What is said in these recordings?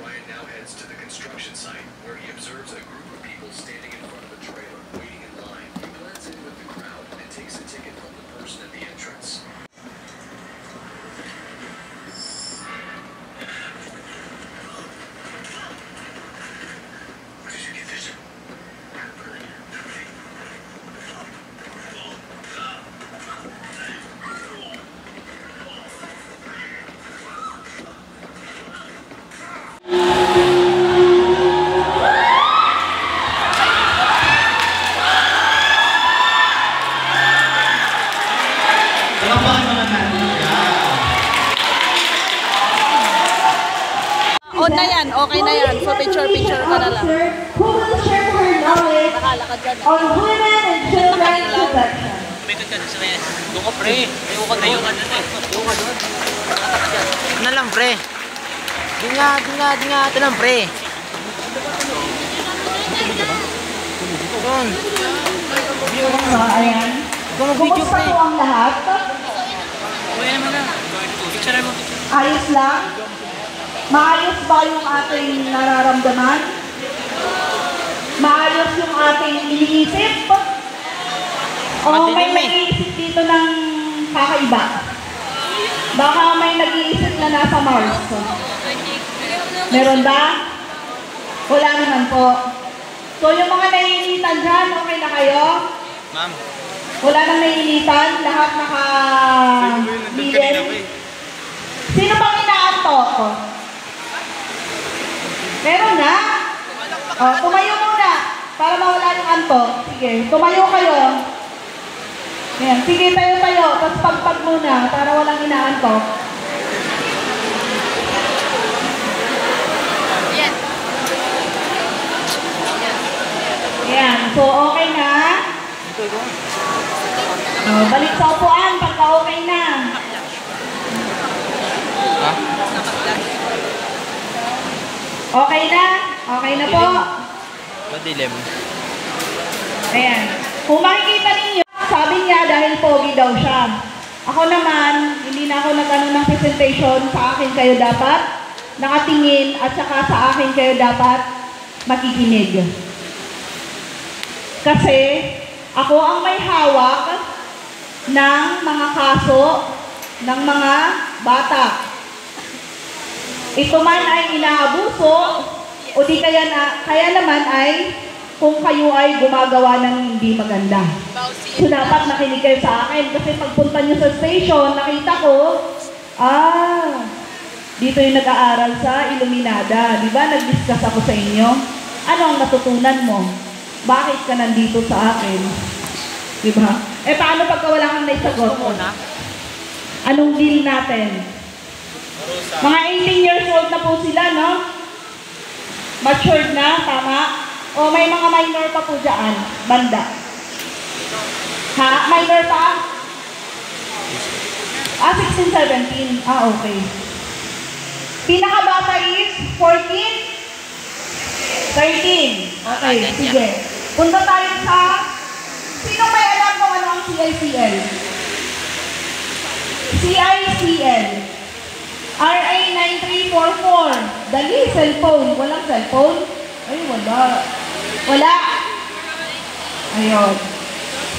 Brian now heads to the construction site, where he observes a group of people standing in front of a trailer, waiting in line. He blends in with the crowd and takes a ticket from the person at the entrance. Where did you get this? On na yan, okay na yan. So picture ka na lang. Who will share her knowledge Nakalakad ka na. on women and children's protection? Umikot ka sa kanya. Doon ka, pre. Ayaw ka tayo ka doon eh. Doon ka doon. Ito na lang, pre. Di nga. Ito lang, pre. Doon. Ayan. Video, Kumusta pre. po ang lahat? Kuya naman na. Picture mo. Ayos lang? Maayos ba yung ating nararamdaman? Maayos yung ating iniisip? O may nag-iisip dito ng kakaiba? Baka may nag-iisip na nasa Mars. Meron ba? Wala naman po. So yung mga naiinitan dyan, okay na kayo? Ma'am. Wala nang naiinitan? Lahat naka-liyen? Sino bang inaantok? Meron na? O, tumayo muna para mawala yung antok. Sige, tumayo kayo. Ayan, sige, tayo. Tapos pagpag muna para walang inaantok. Ayan, so okay na. O, balik sa upuan pagka okay na. Okay na? Okay na po? Madilim. Ayan. Kung makikita ninyo, sabi niya dahil pogi daw siya. Ako naman, hindi na ako nag-ano ng presentation, sa akin kayo dapat nakatingin at saka sa akin kayo dapat makikinig. Kasi ako ang may hawak ng mga kaso ng mga bata. Ito man ay inaabuso o di kaya naman ay kung kayo ay gumagawa ng hindi maganda. So dapat nakinig kayo sa akin kasi pagpunta nyo sa station, nakita ko, dito yung nag-aaral sa Iluminada. Di ba? Nag-discuss ako sa inyo. Ano ang natutunan mo? Bakit ka nandito sa akin? Di ba? Eh paano pagka wala kang naisagot? Anong deal natin? Mga 18 years old na po sila, no? Matured na, tama? O may mga minor pa po dyan, banda. Ha? Minor pa? 16, 17. Okay. Pinakabata is 14? 13. Okay, sige. Punta tayo sa... Sino may alam kung ano ang CICL? CICL. RA 9344. Dali, cellphone. Walang cellphone? Ay, wala. Wala. Ayun.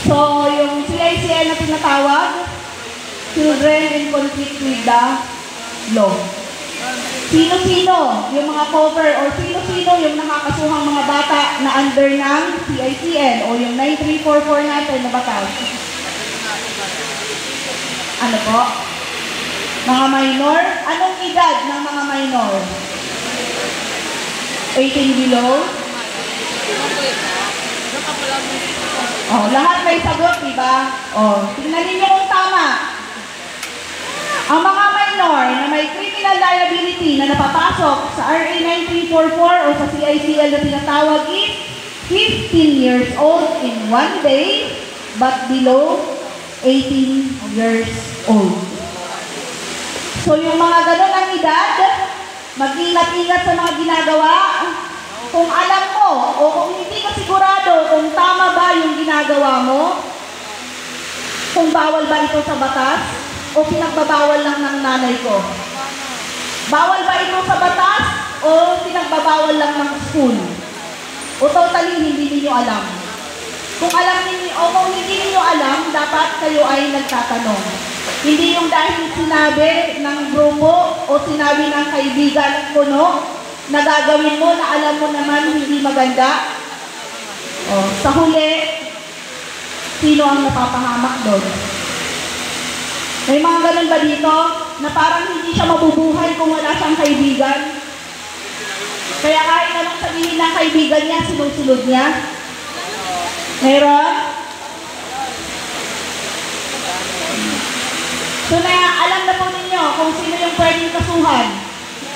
So, yung CICL na tinatawag, Children in Conflict with the Law. Sino-sino yung mga cover or sino-sino yung nakakasuhang mga bata na under ng CICL o yung 9344 natin na batas? Ano po? Mga minor? Anong edad ng mga minor? 18 below? Oh, lahat may sagot, diba? Oh, tingnan ninyo kung tama. Ang mga minor na may criminal liability na napapasok sa RA 9344 o sa CICL na tinatawag is 15 years old in 1 day but below 18 years old. So yung mga ganun ang edad, mag-ingat-ingat sa mga ginagawa. Kung alam mo o kung hindi ka sigurado kung tama ba yung ginagawa mo, kung bawal ba ito sa batas, o pinagbabawal lang ng nanay ko. Bawal ba ito sa batas o pinagbabawal lang ng school? O totally hindi niyo alam? Kung alam niyo o kung hindi niyo alam, dapat kayo ay nagtatanong. Hindi yung dahil sinabi ng grupo o sinabi ng kaibigan kuno na gagawin mo na alam mo naman hindi maganda. O, sa huli, sino ang napapahamak doon? May mga ganun ba dito na parang hindi siya mabubuhay kung wala siyang kaibigan? Kaya kahit anong sabihin ng kaibigan niya, sinusunod niya? Meron? So na alam na po ninyo kung sino yung pwedeng kasuhan.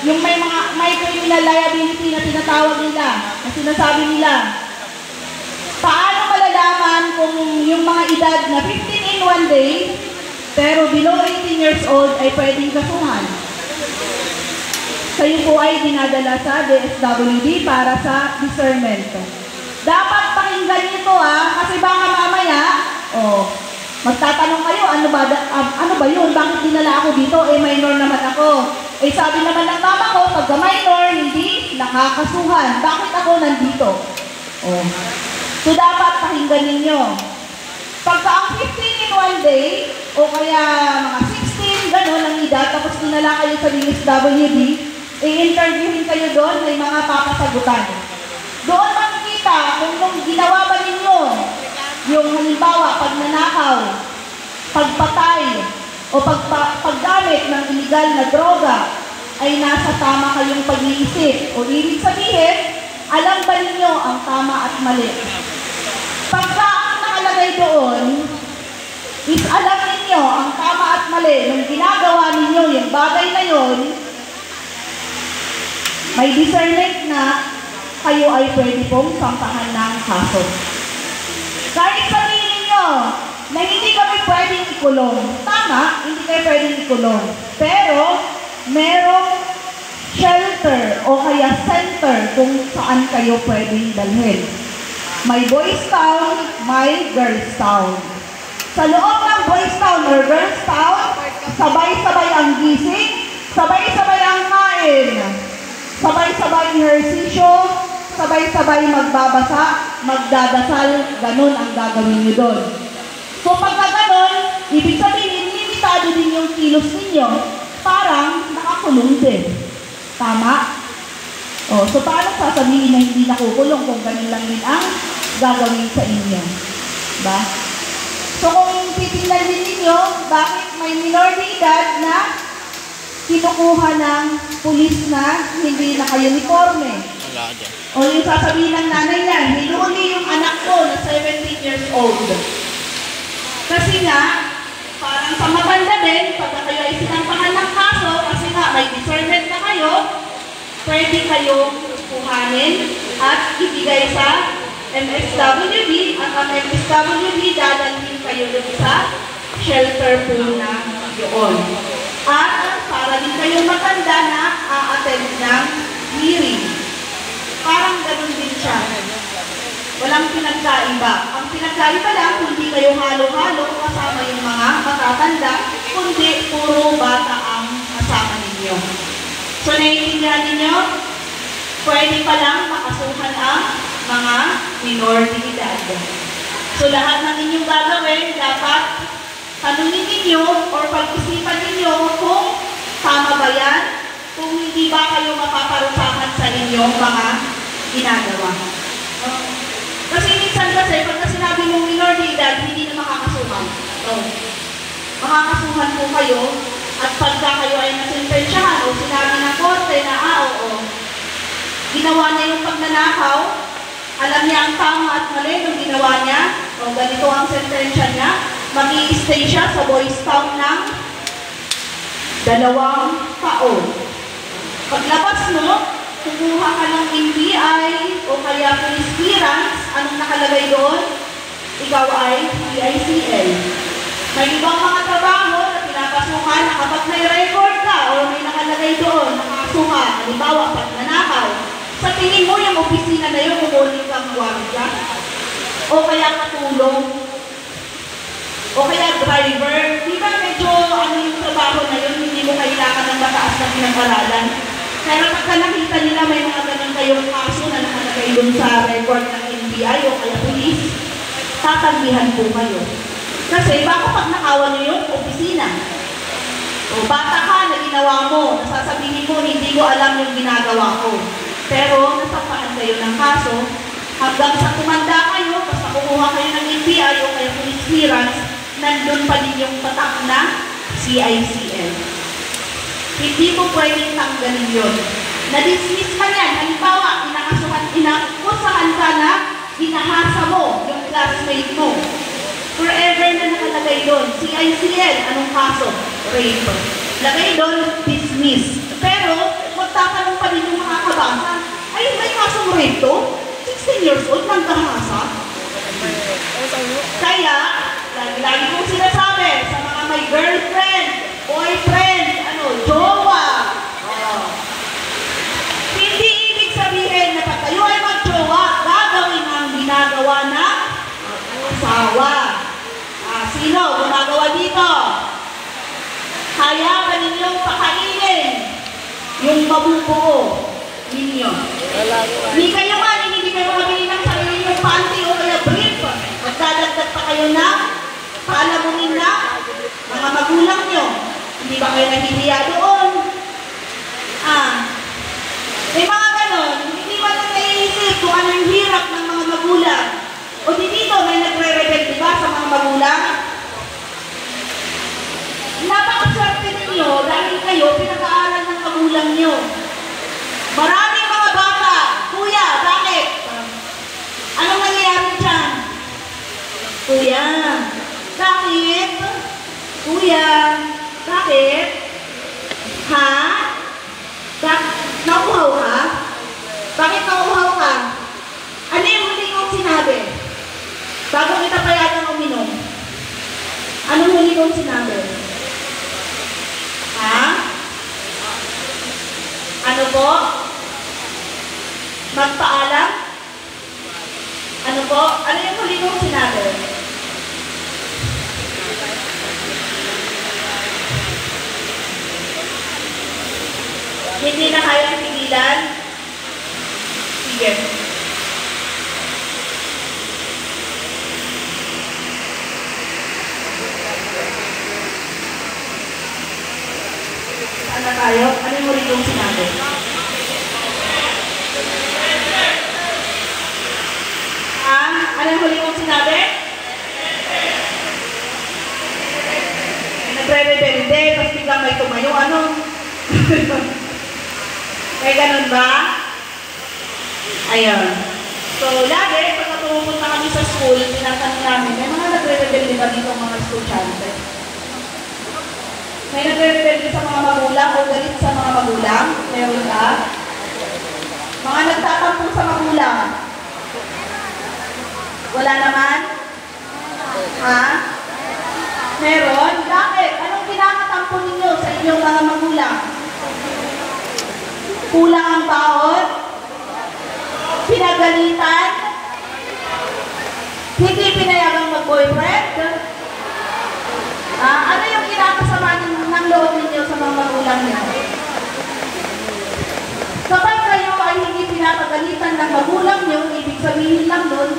Yung may criminal liability na tinatawag nila, na sinasabi nila. Paano malalaman kung yung mga edad na 15 in 1 day, pero below 18 years old ay pwedeng kasuhan? Kayo po ay dinadala sa DSWD para sa discernment. Dapat pakinggan nito kasi baka mamaya, magtatanong kayo, ano ba yun? Bakit dinala ako dito? Minor naman ako. Sabi naman ng mama ko, pagka minor, hindi nakakasuhan. Bakit ako nandito? So dapat pakinggan ninyo. Pagka ang 15 in 1 day, o kaya mga 16, gano'n ang edad, tapos dinala kayo sa DSWD, i-interviewin kayo doon, may mga papasagutan. Doon makikita kung nung ginawa ba ninyo, yung halimbawa, pagnanakaw, pagpatay, o paggamit ng illegal na droga, ay nasa tama kayong pag-iisip. O ibig sabihin, alam ba ninyo ang tama at mali? Pagka ang nakalagay doon, is alam ninyo ang tama at mali, nung ginagawa ninyo yung bagay na yun, may discernment na kayo ay pwede pong sampahan ng kaso. Kahit sabihin ninyo na hindi kami pwedeng ikulong. Tama, hindi kayo pwedeng ikulong. Pero, merong shelter o kaya center kung saan kayo pwedeng dalhin. May boys town, may girls town. Sa loob ng boys town or girls town, sabay-sabay ang gising, sabay-sabay ang kain, sabay-sabay ehersisyo, sabay-sabay magbabasa, magdadasal, ganun ang gagawin nyo doon. So pagka ganun, ibig sabihin, limitado din yung kilos ninyo, parang nakakulong din. Tama? So paano sasabihin na hindi nakukulong kung ganun lang din ang gagawin sa inyo? Diba? So kung titignan din ninyo, bakit may minor de edad na kinukuha ng pulis na hindi naka-uniforme? O yung sasabihin ng nanay niya, hinuli yung anak ko na 17 years old. Kasi nga, parang sa maganda din, pagka kayo ay sinampahan ng kaso, kasi nga may discernment na kayo, pwede kayong kuhanin at ibigay sa MSWD, at ang MSWD dadalhin kayo dun sa shelter po na yun. At para din kayong matanda na a-attend ng hearing. Parang ganun din siya. Walang pinagkaiba. Ang pinagkaiba lang, hindi kayo halo-halo kasama yung mga matatanda, kundi puro bata ang kasama ninyo. So, naiintindihan ninyo? Pwede palang makasuhan ang mga minor de edad. So, lahat ng inyong gagawin, dapat tanungin ninyo or pag-isipan ninyo kung tama ba yan, kung hindi ba kayo mapaparusahan sa inyong mga ginagawa. Kasi minsan pagka sinabi mong minor de edad, hindi na makakasuhan. So, makakasuhan po kayo at pagka kayo ay nasintensyahan o sinabi ng korte na oo, ginawa niya yung pagnanakaw, alam niya ang tama at mali nung ginawa niya, o ganito ang sentensya niya, mag-i-stay siya sa boys town ng 2 taon. Paglabas mo, kumuha ka ng NBI o kaya police clearance, anong nakalagay doon? Ikaw ay PICL. May ibang mga trabaho na pinapasukan na kapag may record ka o may nakalagay doon, nakasuka, halimbawa, pagnanakaw, sa tingin mo yung opisina na yun, kumulit kang warga, o kaya katulong, o kaya driver, di ba medyo ano yung trabaho na yun, hindi mo kailangan ng mataas na pinag-aralan. Pero pagka nakita nila may mga ganun kayong kaso na nakalagay dun sa record ng NBI o kaya police, tatangihan po kayo. Kasi baka pag nakawan nyo yung opisina, o bata ka na ginawa mo, nasasabihin mo, hindi ko alam yung ginagawa ko. Pero nasampaan kayo ng kaso, hanggang sa tumanda kayo, basta kukuha kayo ng NBI o kaya police clearance, nandun pa din yung tatak na CICL. Hindi mo pwedeng tanggalin yun. Na-dismiss ka yan. Halimbawa, inakusahan ka na hinahasa mo yung classmate mo. Forever na nakalagay doon. CICL, anong kaso? Rape. Lagay doon, dismiss. Pero, magtatanong pa rin yung makakabasa, ay, may kasong rape to? 16 years old, nangkahasa? Kaya, lagi kong sinasabi sa mga may girlfriend, boyfriend, jowa. Hindi ibig sabihin na pag kayo ay mag-jowa, gagawin ang ginagawa ng asawa. Sino gumagawa dito? Kaya ba ninyong pakainin yung mabubuo ninyo? Hindi kayo man, hindi kayo makabili ng sarili yung panty o kaya brief. Magdadagdag pa kayo na paalamunin na mga magulang nyo. Hindi ba kayo nahihiya doon? May mga ganon, hindi ba nang naiisip kung anong hirap ng mga magulang? O di dito may nagre-rebel, diba, sa mga magulang? Napakaswerte ninyo dahil kayo pinag-aaral ng magulang nyo. Maraming mga bata, kuya, bakit? Anong nangyayari dyan? Kuya, bakit? Kuya, bakit? Ha? Nauuhaw ka? Bakit nauuhaw ka? Ano yung huli kong sinabi? Bago kita payagang uminom. Anong huli kong sinabi? Ha? Ano po? Magpaalam? Ano po? Ano yung huli kong sinabi? Hindi na kayang pigilan? Sige. Saan na tayo? Ano yung huli kong sinabi? Ano yung huli kong sinabi? Nagre-rebelde, tapos biglang may tumayo. Ano? May ganun ba? Ayun. So, lagi, pag pumunta kami sa school, tinatanong namin, may mga nagre-rebelde ba dito mga estudyante? May nagre-rebelde sa mga magulang o galit sa mga magulang? Meron ka? Mga nagtatampong sa magulang? Wala naman? Ha? Meron? Bakit? Anong kinakatampo ninyo sa inyong mga magulang? Kulang ang baon? Pinagalitan? Hindi pinayagang mag-boyfriend? Ano yung kinakasama yun.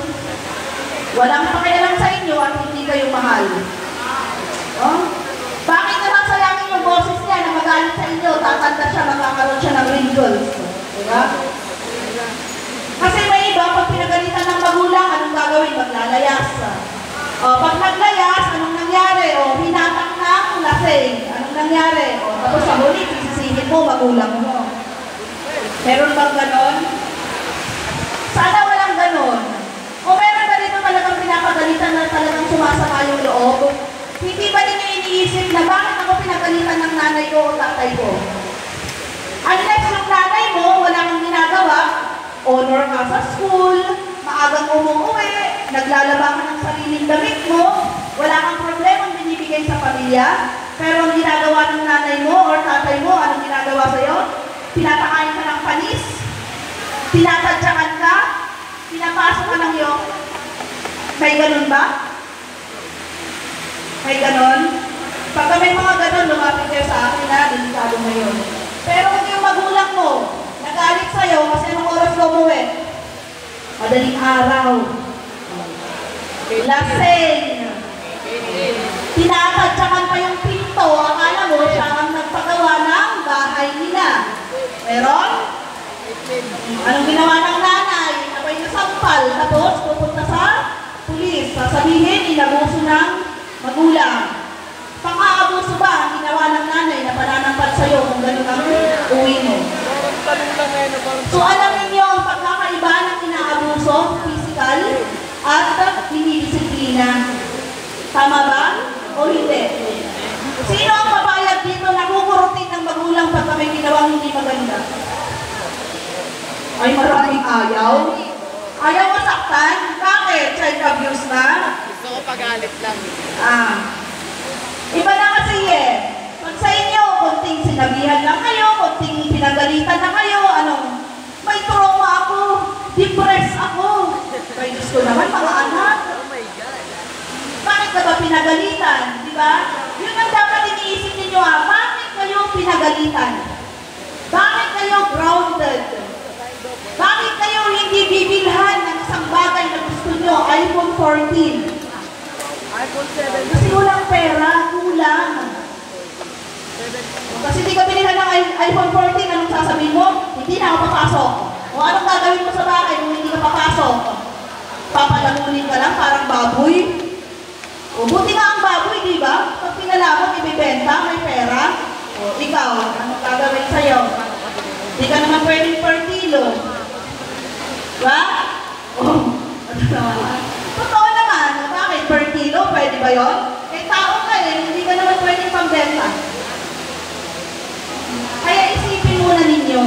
Walang pakialam sa inyo at hindi kayo mahal. Oh? Bakit nasasayangin yung boses niya na magalit sa inyo, tatanda siya, magkakaroon siya ng wrinkles? Diba? Kasi may iba, pag pinagalitan ng magulang, anong gagawin? Maglalayas. O, pag naglayas, anong nangyari? O, hinatak ng lasing. Anong nangyari? O, tapos sa huli, sisisihin mo, magulang mo. Meron bang ganon? Sana walang ganon. O meron ba dito talagang pinapagalitan na talagang sumasama yung loob? Hindi ba ninyo iniisip na bakit ako pinagalitan ng nanay ko o tatay ko? Unless yung nanay mo, wala kang ginagawa, honor ka sa school, maagang umuwi, naglalaba ka ng sariling damit mo, wala kang problemang binibigay sa pamilya, pero ang ginagawa ng nanay mo or tatay mo, anong ginagawa sa'yo? Pinatakain ka ng panis, tinatadyakan ka, pinapasok ka ng iyong. May ganun ba? May ganun? Pagka may mga ganun, lumapit kayo sa akin na, delikado ngayon. Pero kung yung magulang mo, nagalit sa'yo kasi anong oras ka umuwi? Madaling araw. Lasing. Tinatadyakan pa yung pinto, akala mo siya ang nagpagawa ng bahay nila. Meron? Anong ginawa ng nanay? Abay nasampal, tapos pupunta sa pulis. Sasabihin, inabuso ng magulang. Pang-aabuso ba ang ginawa ng nanay na pananampal sa'yo kung gano'n ang uwi mo? So alam ninyo ang pagkakaiba ng inaabuso, physical, at dinidisiplina. Tama ba? O hindi? Sino ang papayag dito na kukurutin ng magulang pagka may ginawang hindi maganda? Ay, maraming ayaw. Ayaw masaktan? Bakit? Child abuse na? Gusto ko pagalit lang. Iba na kasi eh. Pag sa inyo, konting sinabihan lang kayo, konting pinagalitan na kayo, may trauma ako, depressed ako. May Diyos ko naman, mga anak. Bakit ka ba pinagalitan? Di ba? Yun ang dapat iniisip ninyo bakit kayo pinagalitan? Bakit kayo grounded? Bakit kayo hindi bibilhan ng isang bagay na gusto nyo? iPhone 14. iPhone 7. Kasi walang pera, kulang. Kasi hindi ka binilhan ng iPhone 14, anong sasabihin mo? Hindi na ako papasok. O anong gagawin mo sa bahay kung hindi ka papasok? Papalamunin ka lang, parang baboy. O buti nga ang baboy, di ba? Pag pinalabot, ibibenta, may pera. O ikaw, anong gagawin sa'yo? Hindi ka naman pwedeng per kilo. Diba? Oh, totoo naman. Bakit? Per kilo? Pwede ba yun? Eh, tao ka eh. Hindi ka naman pwedeng pambenta. Kaya isipin muna ninyo.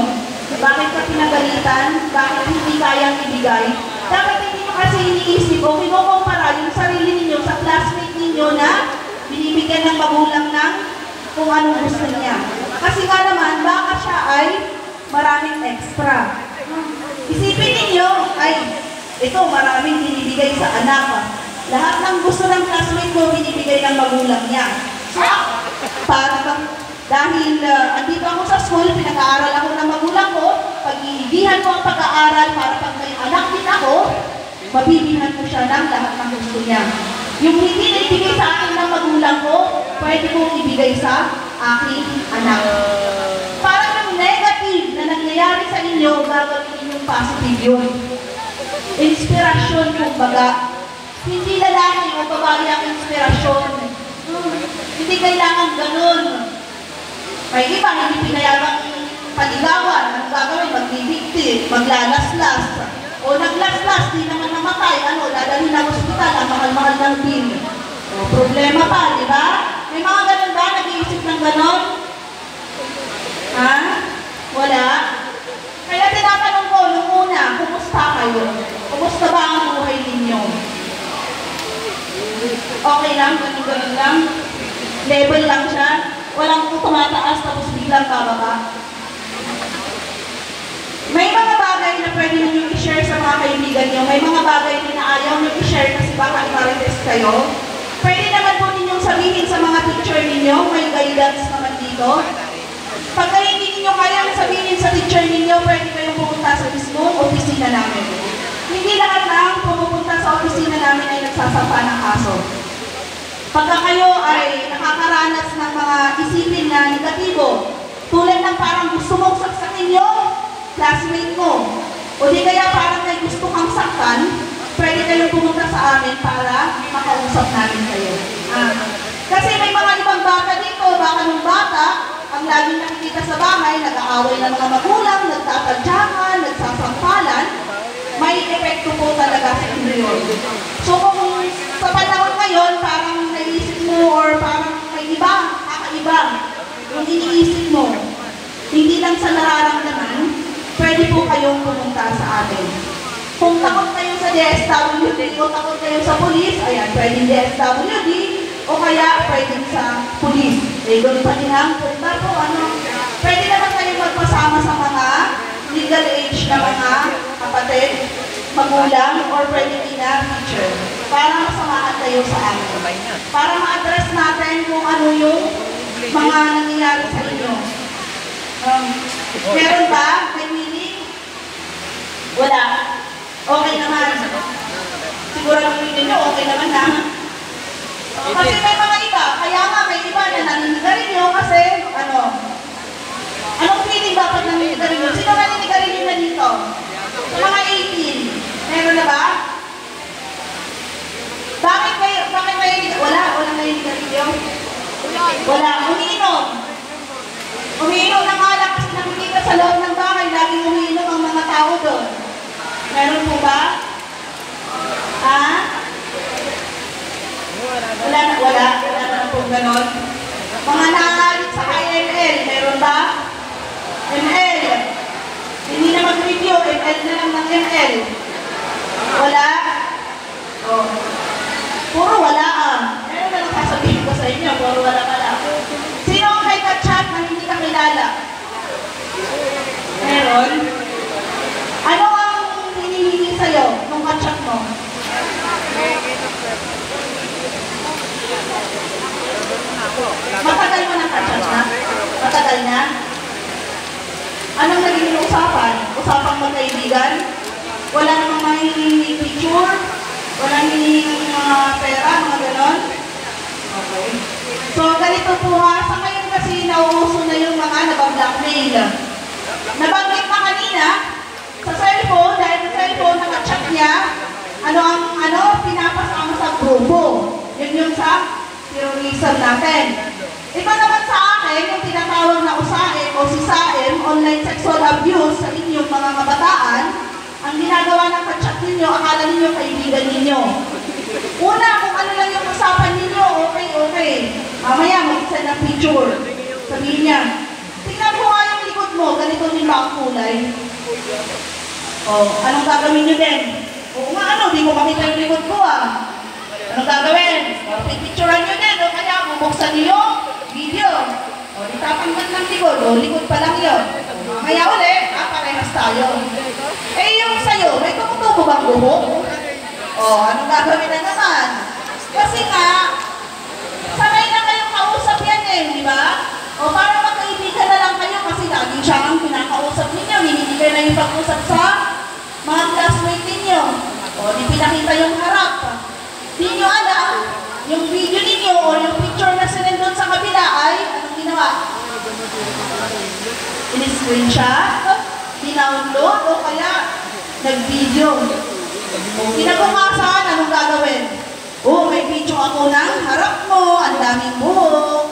Bakit ka pinagalitan? Bakit hindi kayang ibigay? Dapat hindi mo kasi iniisip o kinukumpara yung sarili ninyo sa classmate ninyo na binibigyan ng magulang ng kung anong gusto niya. Kasi nga naman, baka siya ay maraming extra. Isipin ninyo, ay, ito maraming binibigay sa anak. Lahat ng gusto ng classmate ko, binibigay ng magulang niya. So, dahil andito ako sa school, pinag-aaral ako ng magulang ko, pag-iigihan ko ang pag-aaral para pag may anak din ako, mabibilhan ko siya ng lahat ng gusto niya. Yung hindi na ibigay sa akin ng magulang ko, pwede kong ibigay sa aking anak. Parang yung negative na nangyayari sa inyo, gagawin yung positive yun. Inspirasyon, kumbaga. Hindi lalaki o babae ang inspirasyon. Hindi kailangan ganun. May iba, hindi pinayagang paligawan. Ang gagawin, magbibigti, maglalaslas. O naglaslas, di naman namatay. Dadalhin ng ospital, ang mahal-mahal ng bill. Problema pa, di ba? May mga ganun ba? Nag-iisip ng ganun? Ha? Wala? Kaya tinatanong ko, nung una, kumusta kayo? Kumusta ba ang buhay ninyo? Okay lang? Ganun lang? Level lang siya? Walang tumataas tapos biglang bababa? May mga bagay na pwede nyo i-share sa mga kaibigan nyo. May mga bagay na ayaw nyo i-share kasi baka i-marites kayo. Pwede naman po ninyong sabihin sa mga teacher ninyo, may guidance naman dito. Pagka hindi ninyo kayang sabihin sa teacher ninyo, pwede kayong pumunta sa mismong opisina namin. Hindi lahat ng pumupunta sa opisina namin ay nagsasampa ng kaso. Pagka kayo ay nakakaranas ng mga isipin na negatibo, tulad ng parang gusto mong saksakin yung classmate mo, o di kaya parang may gusto kang saktan, pwede kayong pumunta sa amin para makausap namin kayo. Kasi may mga ibang bata dito, baka nung bata, ang laging nakikita sa bahay, nag-aaway ng mga magulang, nagtatadyakan, nagsasampalan, may epekto po talaga sa inyo yun. So kung sa panahon ngayon, parang naisip mo or parang may iba, kakaiba, yung iniisip mo, hindi lang sa nararamdaman, pwede po kayong pumunta sa atin. Kung takot kayo sa DSWD o takot kayo sa pulis, ayan, pwedeng DSWD o kaya pwedeng sa pulis. Eh, doon pa din ang punta po, pwede naman kayo magpasama sa mga legal age na mga kapatid, magulang, or pwede ina, teacher, para masamahan kayo sa amin. Para ma-address natin kung ano yung mga nangyayari sa inyo. Meron ba? May meaning? Wala. Okay naman. Sigurado ninyo, okay naman na. Kasi may mga iba, kaya nga may iba na naninigarilyo kasi, anong feeling ba pag naninigarilyo? Sino naninigarilyo na dito? Sa mga 18. Meron na ba? Bakit may wala naninigarilyo? Wala. Umiinom. Umiinom ng alak kasi nakikita sa loob ng bahay, laging umiinom ang mga tao doon. Meron po ba? Ha? Wala na po ganon. Mga nangalit sa ML, meron ba? ML. Hindi na mag-review, ML na lang ng ML. Wala? Oh. Puro wala Meron na lang sasabihin ko sa inyo, puro wala pala. Sino ang may ka-chat na hindi ka kilala? Meron? Ano ang hinihingi sa'yo nung ka-chat mo? Matagal mo ng ka-chat na? Matagal na? Anong naging usapan? Usapang magkaibigan? Wala namang mahihingi picture? Walang hinihingi mga pera, mga ganon? Okay. So, ganito po sa ngayon kasi nauuso na yung mga nabablockmail. Nabanggit na kanina, sa cellphone, dahil sa cellphone, naka-chat niya, pinapasama sa grupo. Yun yung sa terrorism natin. Ito naman sa akin, yung tinatawag na USAIM o SISAIM, online sexual abuse sa inyong mga kabataan, ang ginagawa ng ka-chat ninyo, akala ninyo kaibigan ninyo. Una, kung ano lang yung usapan ninyo, okay. Mamaya, mag-send ng picture. Sabihin niya, tingnan mo nga yung likod mo, ganito din ba ang kulay? Anong gagawin nyo din? Oo nga, di ko makita yung likod ko Anong gagawin? Picturean nyo din, kaya bubuksan nyo yung video. Itapanggan ng likod, likod pa lang yun. Kaya ulit, parehas tayo. Yung sa'yo, may tumutubo bang buhok? Anong gagawin na naman? Kasi nga, sanay na kayong kausap yan di ba? Para magkaibigan na lang kayo kasi lagi siya ang pinakausap ninyo. Hindi kayo na yung pag-usap sa mga classmate ninyo. Di pinakita yung harap. Di nyo alam, yung video ninyo o yung picture na sinendon sa kabila ay, anong ginawa? In-screenshot, dinownload, o kaya nag-video. Kinabukasan, anong gagawin? May video ako ng harap mo, ang daming buhok.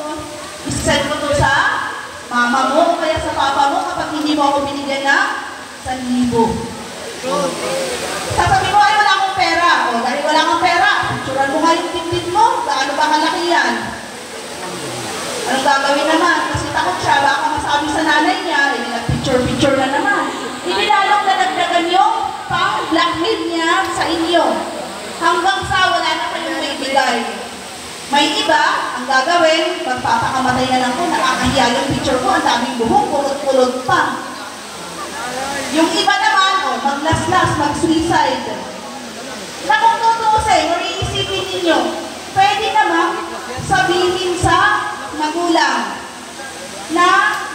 Isend ko to sa mama mo o kaya sa papa mo kapag hindi mo ako binigyan ng 1,000. Sasabi mo, ay wala akong pera. Dahil wala akong pera, picturean mo nga yung tindin mo. Gaano ba kalaki yan? Anong gagawin naman? Kasi takot siya, baka masabi sa nanay niya, nag-picture na naman. Hindi lalong nadagdagan yung pang-blackmail niya sa inyo. Hanggang sa wala na kayong may bigay. May iba, ang gagawin, magpapakamatay na lang ko, nakakahiya yung picture ko, ang daming buhok, pulot-pulot pa. Yung iba naman, maglaslas, mag-suicide. Na kung tutusin, or iisipin ninyo, pwede naman sabihin sa magulang na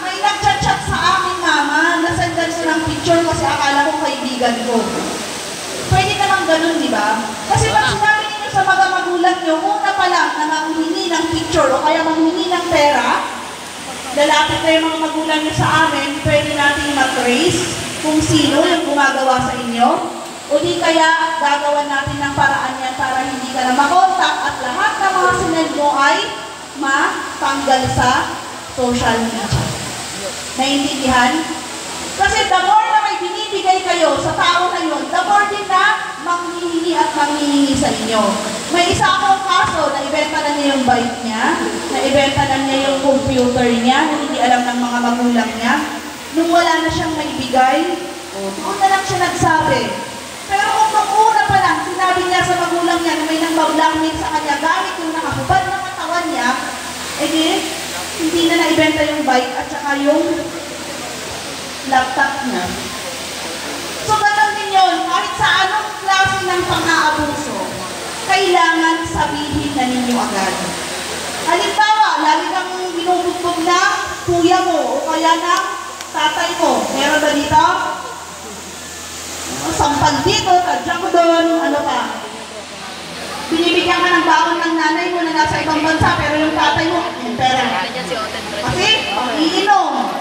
may nag-chat sa aking mama, nasendan ko ng picture kasi akala ko kaibigan ko. Pwede ng ganun, di ba? Kasi pag sinabi ninyo sa mga magulang nyo, una pa lang na manghihingi ng picture o kaya manghihingi ng pera, lalapit na yung mga magulang nyo sa amin, pwede natin mag-trace kung sino yung gumagawa sa inyo. O di kaya gagawan natin ng paraan yan para hindi ka na makontak at lahat ng mga sinend mo ay matanggal sa social media. Naiintindihan? Kasi the more na may binibigay kayo sa tao na yun, the more din na manghihingi at manghihingi sa inyo. May isa akong kaso na ibenta na niya yung bike niya, na ibenta na niya yung computer niya, na hindi alam ng mga magulang niya. Nung wala na siyang maibigay, doon na lang siya nagsabi. Pero kung una pa lang, sinabi niya sa magulang niya na may nang mag-blackmail sa kanya gamit yung nakahubad na katawan niya, hindi na naibenta yung bike at saka yung laptop niya. So, ganun din yun. Kahit sa anong klase ng pang-aabuso, kailangan sabihin na ninyo agad. Halimbawa, lagi kang binubugbog na kuya mo o kaya ng tatay mo. Meron ba dito? Sampal dito, tadya ko doon, ano pa? Binibigyan ka ng baon ng nanay mo na nasa ibang bansa, pero yung tatay mo, yung pera. Kasi, iinom.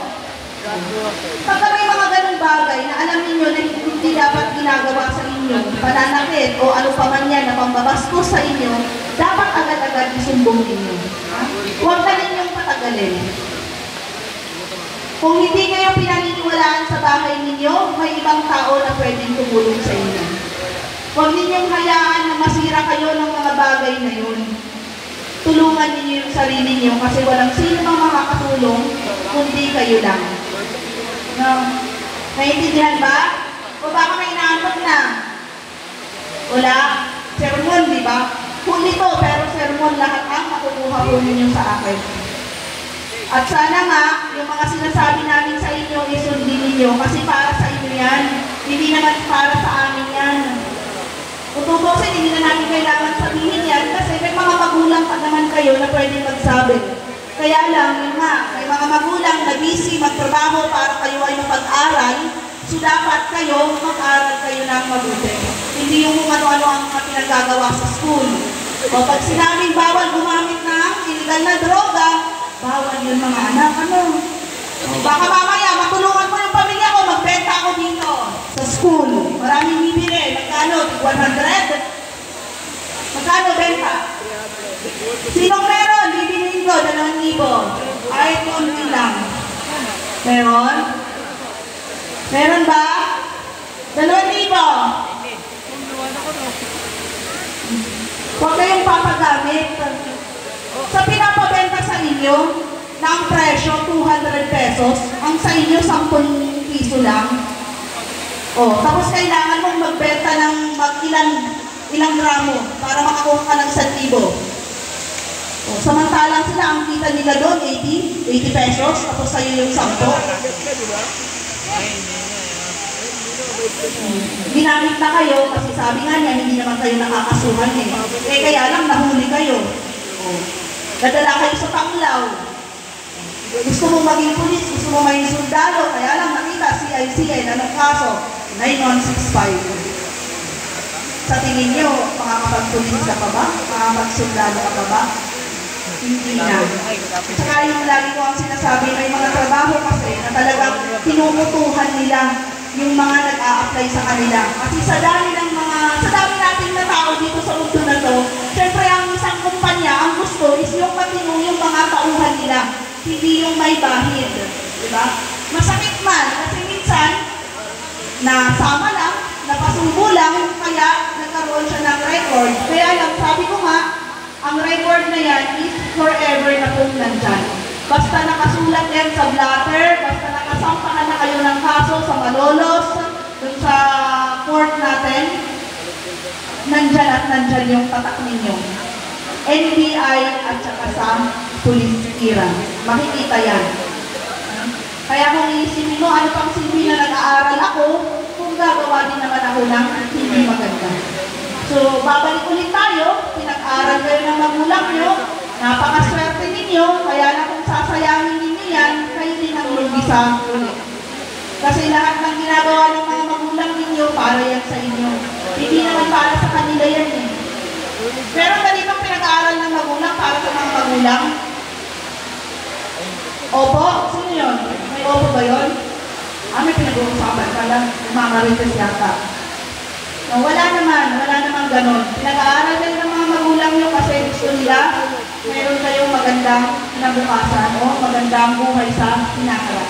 Pagka may mga ganung bagay na alam niyo na hindi dapat ginagawa sa inyo, pananakit o ano pa man yan na pambabastos sa inyo, dapat agad-agad isumbong ninyo. Huwag na ninyong patagalin. Kung hindi kayo pinaniniwalaan sa bahay ninyo, may ibang tao na pwedeng tumulong sa inyo. Huwag ninyong hayaan na masira kayo ng mga bagay na yun. Tulungan ninyo yung sarili niyo kasi walang sino mang makakatulong kundi kayo lang. No? Naiintindihan ba? O baka may inaantok na? Wala? Sermon, di ba? Huli ko, pero sermon lahat ang makukuha po ninyo sa akin. At sana nga, yung mga sinasabi namin sa inyo, isundin ninyo kasi para sa inyo yan. Hindi naman para sa amin yan. Kung tutusin, hindi na namin kailangan sabihin yan kasi may mga magulang pa naman kayo na pwedeng magsabi. Kaya lang, yun nga, may mga magulang na busy magtrabaho para kayo ay mapag-aral, so dapat kayo mag-aral kayo ng mabuti. Hindi yung kung ano-ano ang mga pinagagawa sa school. O pag sinabing bawal gumamit ng illegal na droga, bawal yun mga anak, ano? Baka mamaya, matulungan mo yung pamilya ko, magbenta ako dito sa school. Maraming bibili. Magkano? 100? Magkano benta? Sinong meron? Bibiliin ko, 2,000. Ay, konti lang. Meron? Meron ba? 2,000. Huwag kayong papagamit. Sa pinapabenta sa inyo, na ang presyo, 200 pesos, ang sa inyo, 10 piso lang. O, tapos kailangan mong magbenta ng ilang gramo para makakuha ka ng 1,000. O, samantalang sila, ang kita nila doon, 80 pesos, tapos sa'yo yung 10. Ginamit na kayo, kasi sabi nga niya, hindi naman kayo nakakasuhan eh. Kaya lang, nahuli kayo. O, dadala kayo sa Panglao. Gusto mo maging pulis, gusto mo maging sundalo, kaya lang nakita, CICN, anong kaso? 9165. Sa tingin nyo, makakapagpulis ka pa ba? Makakapagsundalo ka pa ba? Hindi na. Saka yung lagi ko ang sinasabi, may mga trabaho kasi na talagang tinumutuhan nila yung mga nag-a-apply sa kanila. Kasi sa dami natin na tao dito sa mundo na to, syempre ang isang kumpanya, ang gusto is yung matino yung mga tauhan nila, hindi yung may bahid. Diba? Masakit man, kasi minsan, nasama lang, napasubo lang, kaya nagkaroon siya ng record. Kaya lang, sabi ko nga, ang record na yan is forever na kung nandyan. Basta nakasulat yan sa blatter, basta nakasampahan na kayo ng kaso sa Malolos, dun sa court natin, nandyan at nandyan yung tatak ninyo. NBI at saka sa police clearance. Makikita yan. Kaya kung iisipin mo, ano pang silbi na nag-aaral ako, kung gagawa din naman ako ng hindi maganda. So, babalik ulit tayo, pinag-aaral kayo ng magulang nyo, napakaswerte ninyo, kaya na kung sasayangin ninyo yan, kayo din ang lumbisa ulit. Kasi lahat ng ginagawa ng mga magulang ninyo, para yan sa inyo. Hindi naman para Meron ba dito pinag-aaral ng magulang para sa mga magulang? Opo? Sino yun? May opo ba yun? May pinag-uusapan ka lang. Mamarites yata. No, wala naman ganun. Pinag-aaral din ng mga magulang nyo kasi gusto nila meron kayong magandang kinabukasan o magandang buhay sa hinaharap.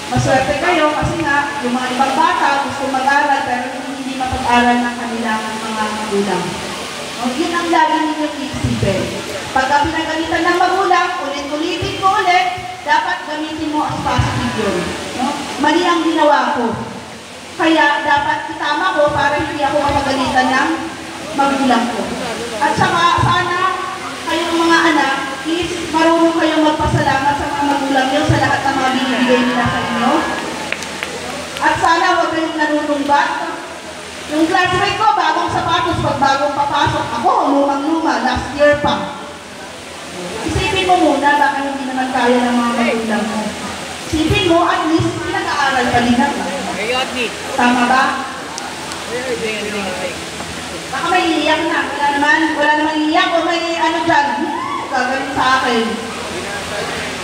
Maswerte kayo kasi nga, yung mga ibang bata gusto mag-aral pero hindi mapag-aral ng kanilang mga magulang. No, yun ang lagi ninyong iisipin. Pagka pinagalitan ng magulang, ulit-ulitin ko ulit, dapat gamitin mo as positive yun. No? Mali ang ginawa ko. Kaya dapat itama ko para hindi ako mapagalitan ng magulang ko. At saka sana kayong mga anak is marunong kayong magpasalamat sa mga magulang nyo sa lahat ng mga binibigay nila sa inyo. At sana huwag kayong nanunumbat. Yung classmate ko, bagong sapatos, pag bagong papasok, ako, lumang-luma, last year pa. Isipin mo muna, baka hindi naman kaya ng mga magulang mo. Isipin mo, at least, pinag-aaral pa din ako. Tama ba? Baka may iiyak na. Wala naman iiyak o may ano dyan. Gagawin sa akin.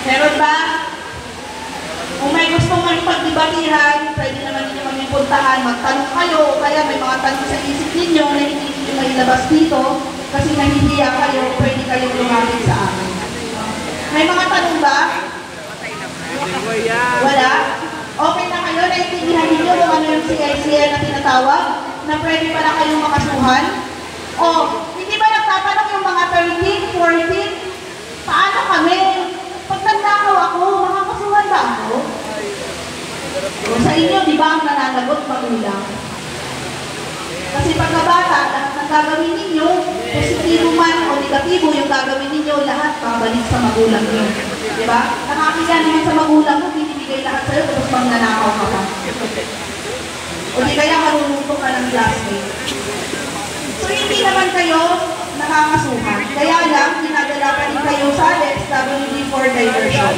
Meron ba? Kung may gustong makipagdibatihan, pwede naman ninyo magpuntahan, magtanong kayo, o kaya may mga tanong sa isip ninyo na hindi ninyo mailabas dito, kasi nahihiya kayo, pwede kayong lumapit sa akin. May mga tanong ba? Wala? Okay na kayo? Naintindihan ninyo kung ano yung CICL na tinatawag? Na pwede pala kayong makasuhan? O, hindi ba nagtatanong yung mga 13, 14? Paano kami? Pag nagtakaw ako, makakasuhan ba ako? O, sa inyo, di ba ang nananagot magulang? Kasi pagkabata, lahat ng gagawin ninyo, positibo man o negatibo yung gagawin ninyo, lahat pabalik sa magulang nyo. Di ba? Nakakaya naman sa magulang mo, binibigay lahat sa'yo, tapos magnanakaw ka pa. O di kaya marunong ka ng classmate. So hindi naman kayo nakakasuhan. Kaya lang, dinadala pa rin kayo sa SWD for diversion.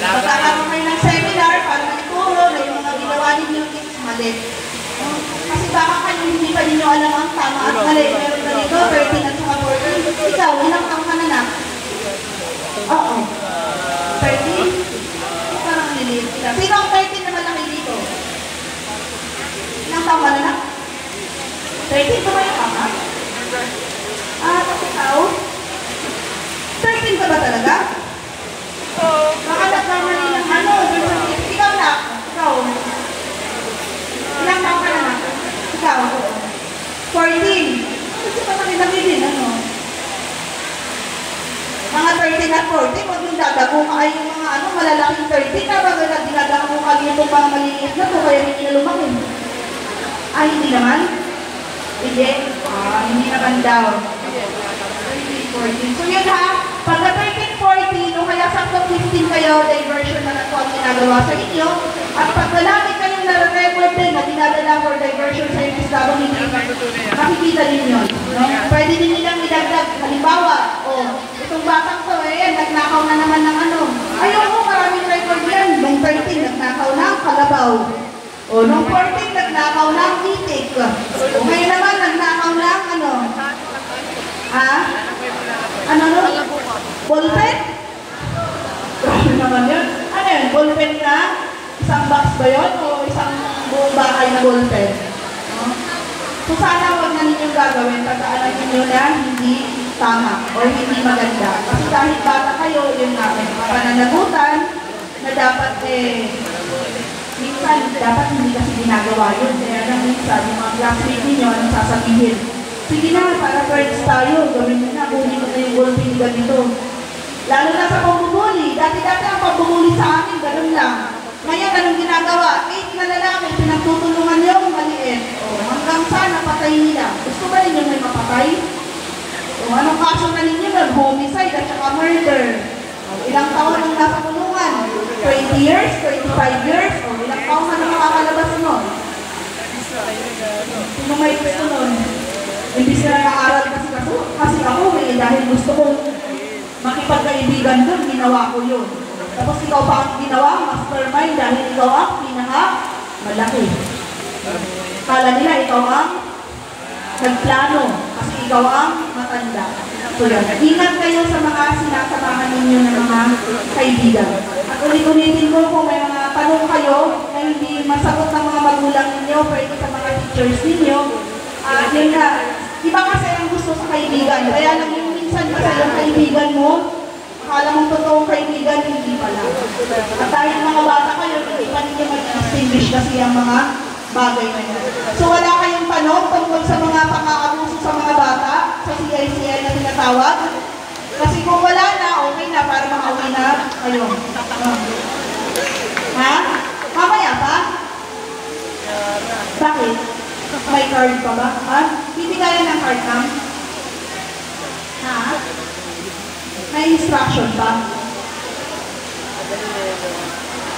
Magkakaroon kayo ng seminar para ituro na yung mga ginawa ninyo is mali. Kasi baka kayo hindi pa ninyo alam ang tama at mali. Meron na dito, 13 at saka 14. Ikaw, ilang taong ka na na? Oo. 13? Parang lilit. Sino ang 13 na malaki dito? Ilang taong ka na na? 13 ba yung kama? Tapos ikaw? 13 ka ba talaga? Oo. Baka nagkamali ng ano, ikaw na. Ikaw. Ilang taong ka na na? Ikaw. 14. Kasi pa nakilaki din, ano? Mga 13 at 14, huwag yung dadago ka ay yung mga ano, malalaking 13 na bago na dinadago ka yung mga maliliit na to, kaya hindi na lumaki. Ay, hindi naman? Hindi? Hindi naman daw. 13, 14. So yun ha, pagka 13, 14, o kaya sakto 15 kayo, diversion na ito ang ginagawa sa inyo. At pag malaki kayong nare-record din na dinadala for diversion sa SWD, makikita din yun. No? Pwede din nilang idagdag. Halimbawa, itong batang to, nagnakaw na naman ng ano. Ayoko, maraming record yan. Nung 13, nagnakaw na ang kalabaw. O, nung 14, nagnakaw na ang itik. O, ngayon naman, nagnakaw na ang ano. Ano no? Ballpen? Grabe naman yun. Ano yun? Ballpen na? Isang box ba yun? O isang buong bahay na ballpen? So sana huwag na ninyong gagawin pagka alam ninyo na hindi tama o hindi maganda. Kasi kahit bata kayo, yun nga, may mga pananagutan na dapat minsan, dapat hindi kasi ginagawa yun. Kaya lang minsan, yung mga classmate ninyo, anong sasabihin? Sige na, para friends tayo, gawin mo na, kunin mo na yung ballpen ni ganito. Lalo na sa pambubuli. Dati-dati ang pambubuli sa amin, ganun lang. Ngayon, anong ginagawa? 8 na lalaki, pinagtutulungan yung maliit. Hanggang sana patay nila. Gusto ba rin yung may mapatay? Anong kaso na ninyo nun? Homicide at saka murder. Ilang taon ang nasa kulungan? 20 years? 25 years? Ilang taon na makakalabas nun? Sino may gusto nun? Hindi sila nag-aaral kasi ako dahil gusto kong makipagkaibigan doon, ginawa ko yun. Tapos ikaw pa ang ginawa, mastermind, dahil ikaw ang pinaka-malaki. Kala nila, ikaw ang nagplano kasi ikaw ang matanda. So yan, ingat kayo sa mga sinasamahan ninyo ng mga kaibigan. At ulit-ulitin ko kung may mga tanong kayo na hindi masagot ng mga magulang ninyo, pwede sa mga teachers ninyo. Yun nga, iba kasi ang gusto sa kaibigan. Kaya lang yung minsan kasi yung kaibigan mo, akala mong totoong kaibigan, hindi pala. At dahil mga bata kayo, hindi pa ninyo mag-distinguish kasi ang mga bagay na yun. So wala kayong tanong tungkol sa mga pang-aabuso sa mga bata, sa CICI na tinatawag? Kasi kung wala na, okay na, para makauwi na kayo. Ha? Mamaya pa? Bakit? May card pa ba? Ha? Hindi kaya ng card ma'am? Ha? May instruction pa?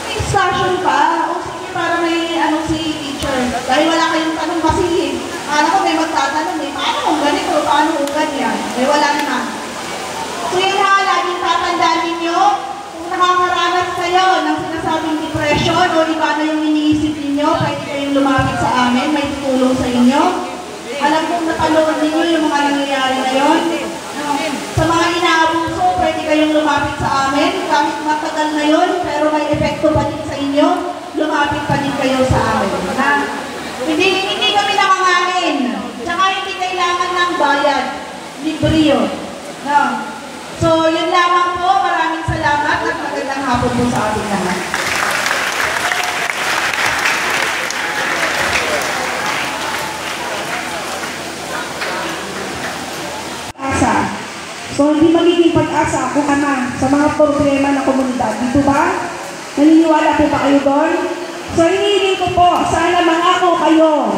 May instruction pa? O sige, para may si teacher. Dahil wala kayong tanong kasi alam ko may magtatanong paano kung ganito, paano kung ganyan? Wala naman. So yun ha, laging tatandaan ninyo, kung nakakaranas kayo ng sinasabing depression o iba na yung iniisip ninyo, pwede kayong lumapit sa amin, may tutulong sa inyo. Alam kong napanood ninyo yung mga nangyayari ngayon. Sa mga inaabuso, pwede kayong lumapit sa amin, kahit matagal na yun, pero may epekto pa din sa inyo, lumapit pa din kayo sa amin. Na, hindi kami nakangangin. Tsaka hindi kailangan ng bayad. Libre yun. No? So, yun lamang po. Maraming salamat at magandang hapon po sa ating lahat. So, hindi magiging pag-asa kung ama sa mga problema ng komunidad. Dito ba? Naniniwala po ba kayo doon? So, hinihiling ko po, sana mangako kayo.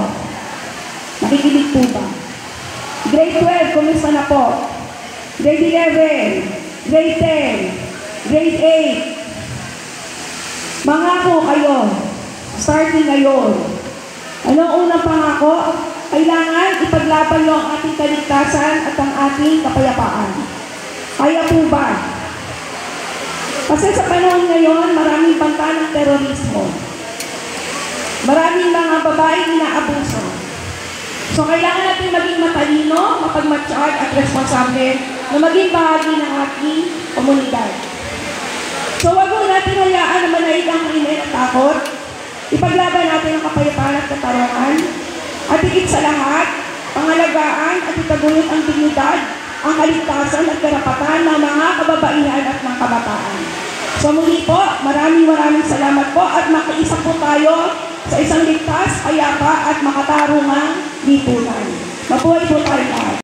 Nakikinig po ba? Grade 12, kumusta na po? Grade 11, grade 10, grade 8. Mangako kayo. Starting ngayon. Anong unang pangako? Kailangan ipaglaban nyo ang ating kaligtasan at ang ating kapayapaan. Kaya po ba? Kasi sa panahon ngayon, maraming banta ng terorismo. Maraming mga babaeng inaabuso. So kailangan natin maging matalino, mapagmatsyag at responsable na maging bahagi ng ating komunidad. So wag mo natin hayaan na manaig ang krimen at takot. Ipaglaban natin ang kapayapaan at katarungan. At higit sa lahat, pangalagaan at itaguyod ang dignidad, ang kaligtasan at karapatan ng mga kababaihan at mga kabataan. So muli po, maraming salamat po at makiisa po tayo sa isang ligtas, payapa at makatarungang lipunan. Mabuhay po tayo lahat.